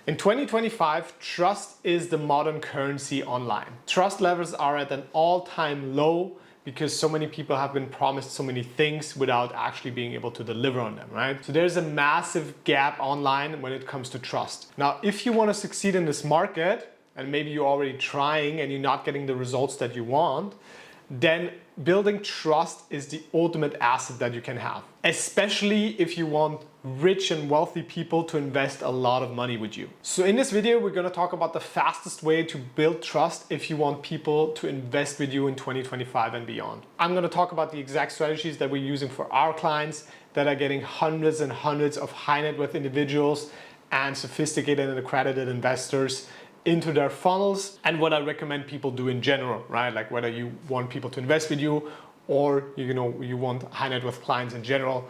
In 2025, trust is the modern currency online. Trust levels are at an all-time low because so many people have been promised so many things without actually being able to deliver on them, right? So there's a massive gap online when it comes to trust. Now, if you want to succeed in this market, and maybe you're already trying and you're not getting the results that you want, then building trust is the ultimate asset that you can have, especially if you want rich and wealthy people to invest a lot of money with you. So in this video, we're going to talk about the fastest way to build trust if you want people to invest with you in 2025 and beyond. I'm going to talk about the exact strategies that we're using for our clients that are getting hundreds and hundreds of high net worth individuals and sophisticated and accredited investors into their funnels, and what I recommend people do in general, right? Like whether you want people to invest with you or you want high net worth clients in general,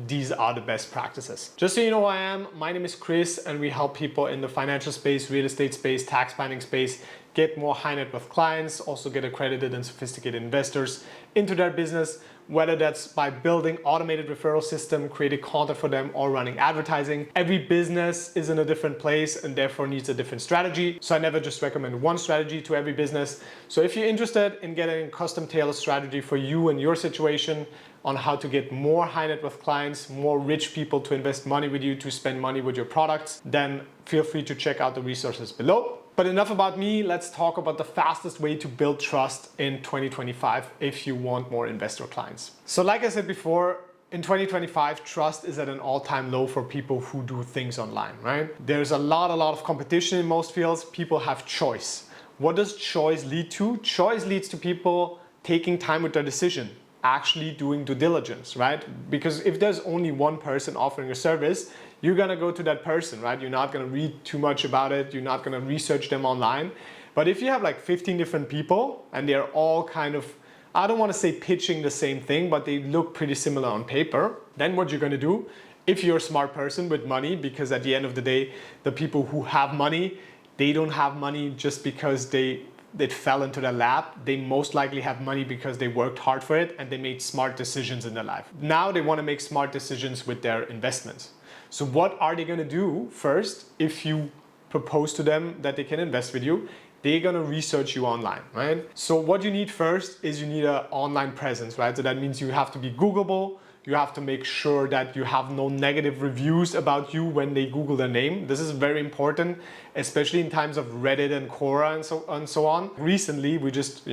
these are the best practices. Just so you know who I am, my name is Chris and we help people in the financial space, real estate space, tax planning space, get more high net worth clients, also get accredited and sophisticated investors into their business, whether that's by building automated referral system, creating content for them, or running advertising. Every business is in a different place and therefore needs a different strategy. So I never just recommend one strategy to every business. So if you're interested in getting a custom tailored strategy for you and your situation on how to get more high net worth clients, more rich people to invest money with you, to spend money with your products, then feel free to check out the resources below. But enough about me, let's talk about the fastest way to build trust in 2025 if you want more investor clients. So like I said before, in 2025, trust is at an all-time low for people who do things online, right? There's a lot of competition in most fields. People have choice. What does choice lead to? Choice leads to people taking time with their decision, actually doing due diligence, right? Because if there's only one person offering a service, you're gonna go to that person, right? You're not gonna read too much about it. You're not gonna research them online. But if you have like 15 different people and they're all kind of, I don't wanna say pitching the same thing, but they look pretty similar on paper, then what you're gonna do, if you're a smart person with money, because at the end of the day, the people who have money, they don't have money just because they fell into their lap. They most likely have money because they worked hard for it and they made smart decisions in their life. Now they want to make smart decisions with their investments. So what are they going to do first? If you propose to them that they can invest with you, they're going to research you online, right? So what you need first is you need an online presence, right? So that means you have to be Googleable. You have to make sure that you have no negative reviews about you when they Google their name. This is very important, especially in times of Reddit and Quora and so on. Recently, we just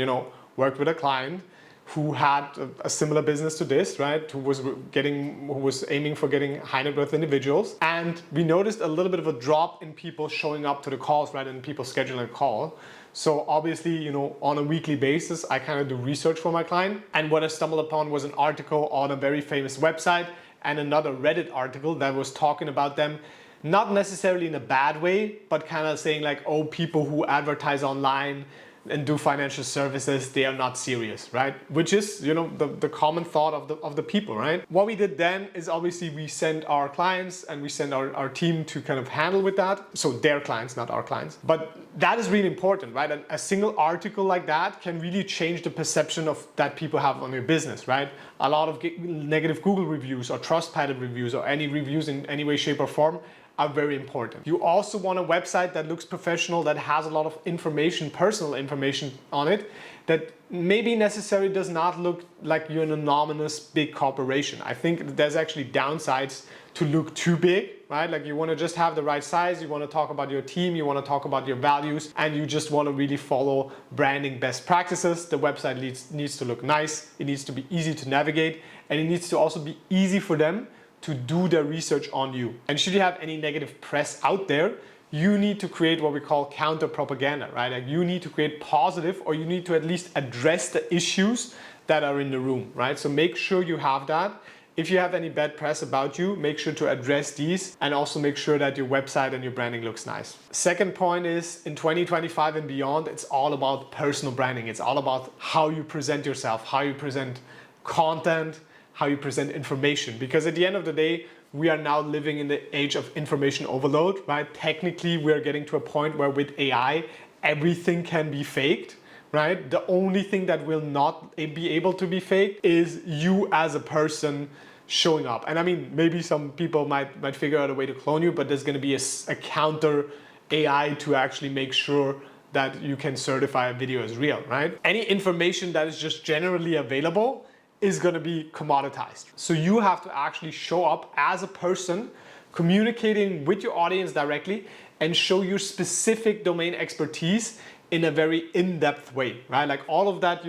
worked with a client who had a similar business to this, right? Who was aiming for getting high net worth individuals. And we noticed a little bit of a drop in people showing up to the calls, right? And people scheduling a call. So obviously, on a weekly basis, I kind of do research for my client. And what I stumbled upon was an article on a very famous website and another Reddit article that was talking about them, not necessarily in a bad way, but kind of saying like, oh, people who advertise online and do financial services, they are not serious, right? Which is, the common thought of the people, right? What we did then is obviously we send our clients and we send our team to kind of handle with that. So their clients, not our clients. But that is really important, right? And a single article like that can really change the perception of that people have on your business, right? A lot of negative Google reviews or Trustpilot reviews or any reviews in any way, shape or form are very important. You also want a website that looks professional, that has a lot of information, personal information on it, that maybe necessarily does not look like you're an anonymous big corporation. I think there's actually downsides to look too big, right? Like you want to just have the right size, you want to talk about your team, you want to talk about your values, and you just want to really follow branding best practices. The website needs to look nice, it needs to be easy to navigate, and it needs to also be easy for them to do their research on you. And should you have any negative press out there, you need to create what we call counter propaganda, right? Like you need to create positive, or you need to at least address the issues that are in the room, right? So make sure you have that. If you have any bad press about you, make sure to address these and also make sure that your website and your branding looks nice. Second point is in 2025 and beyond, it's all about personal branding. It's all about how you present yourself, how you present content, how you present information. Because at the end of the day, we are now living in the age of information overload, right? Technically, we're getting to a point where with AI, everything can be faked, right? The only thing that will not be able to be faked is you as a person showing up. And I mean, maybe some people might figure out a way to clone you, but there's going to be a counter AI to actually make sure that you can certify a video as real, right? Any information that is just generally available is going to be commoditized. So you have to actually show up as a person, communicating with your audience directly, and show your specific domain expertise in a very in-depth way, right? Like all of that,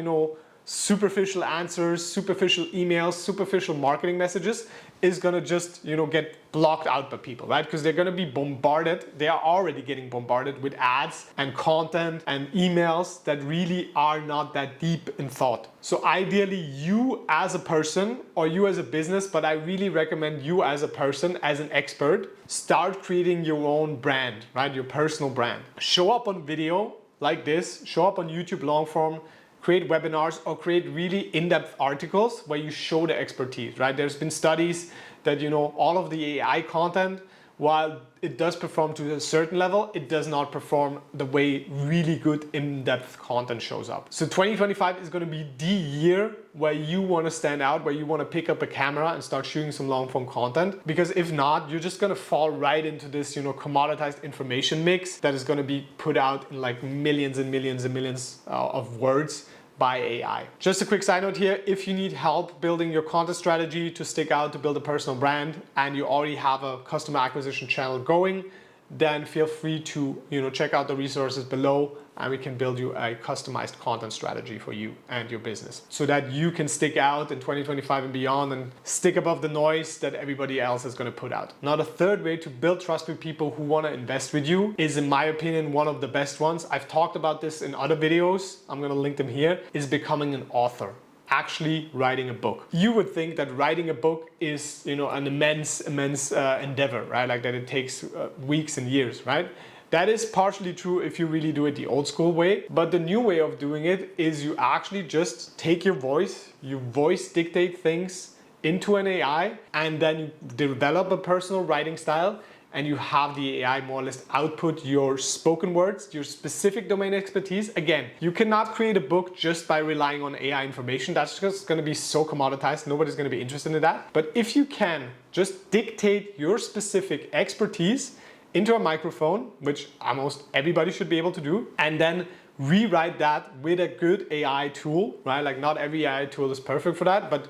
superficial answers, superficial emails, superficial marketing messages is gonna just, get blocked out by people, right? Because they're gonna be bombarded. They are already getting bombarded with ads and content and emails that really are not that deep in thought. So ideally, you as a person or you as a business, but I really recommend you as a person, as an expert, start creating your own brand, right? Your personal brand. Show up on video like this, show up on YouTube long form, create webinars, or create really in-depth articles where you show the expertise, right? There's been studies that, all of the AI content, while it does perform to a certain level, it does not perform the way really good in-depth content shows up. So 2025 is going to be the year where you want to stand out, where you want to pick up a camera and start shooting some long-form content. Because if not, you're just going to fall right into this, commoditized information mix that is going to be put out in like millions and millions and millions of words by AI. Just a quick side note here, if you need help building your content strategy to stick out, to build a personal brand, and you already have a customer acquisition channel going, then feel free to check out the resources below, and we can build you a customized content strategy for you and your business so that you can stick out in 2025 and beyond and stick above the noise that everybody else is going to put out. Now, the third way to build trust with people who want to invest with you is, in my opinion, one of the best ones. I've talked about this in other videos. I'm going to link them here. Is becoming an author. Actually writing a book. You would think that writing a book is, an immense endeavor, right? Like that it takes weeks and years, right? That is partially true if you really do it the old school way, but the new way of doing it is you actually just take your voice, you voice dictate things into an AI, and then you develop a personal writing style, and you have the AI more or less output your spoken words, your specific domain expertise. Again, you cannot create a book just by relying on AI information. That's just gonna be so commoditized, nobody's gonna be interested in that. But if you can just dictate your specific expertise into a microphone, which almost everybody should be able to do, and then rewrite that with a good AI tool, right? Like not every AI tool is perfect for that, but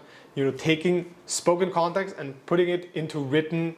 taking spoken context and putting it into written,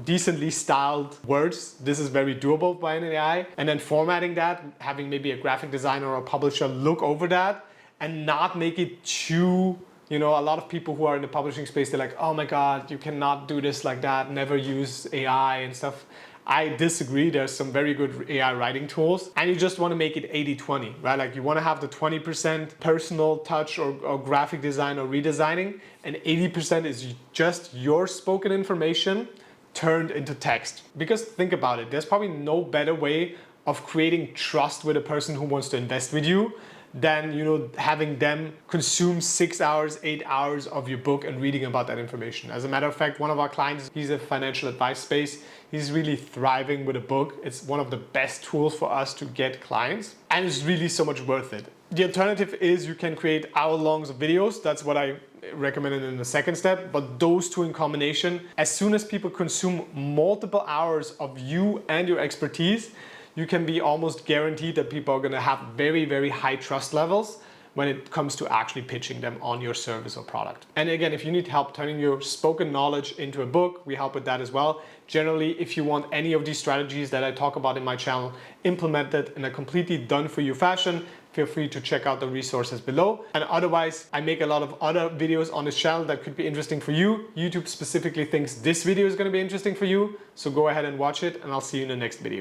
decently styled words. This is very doable by an AI. And then formatting that, having maybe a graphic designer or a publisher look over that and not make it too, a lot of people who are in the publishing space, they're like, oh my God, you cannot do this like that, never use AI and stuff. I disagree. There's some very good AI writing tools, and you just want to make it 80-20, right? Like you want to have the 20% personal touch or graphic design or redesigning, and 80% is just your spoken information turned into text. Because think about it, there's probably no better way of creating trust with a person who wants to invest with you than having them consume 6 hours, 8 hours of your book and reading about that information. As a matter of fact, one of our clients, he's a financial advice space. He's really thriving with a book. It's one of the best tools for us to get clients, and it's really so much worth it. The alternative is you can create hour-longs of videos. That's what I recommended in the second step, but those two in combination, as soon as people consume multiple hours of you and your expertise, you can be almost guaranteed that people are going to have very, very high trust levels when it comes to actually pitching them on your service or product. And again, if you need help turning your spoken knowledge into a book, we help with that as well. Generally, if you want any of these strategies that I talk about in my channel implemented in a completely done for you fashion, feel free to check out the resources below. And otherwise, I make a lot of other videos on this channel that could be interesting for you. YouTube specifically thinks this video is going to be interesting for you, so go ahead and watch it, and I'll see you in the next video.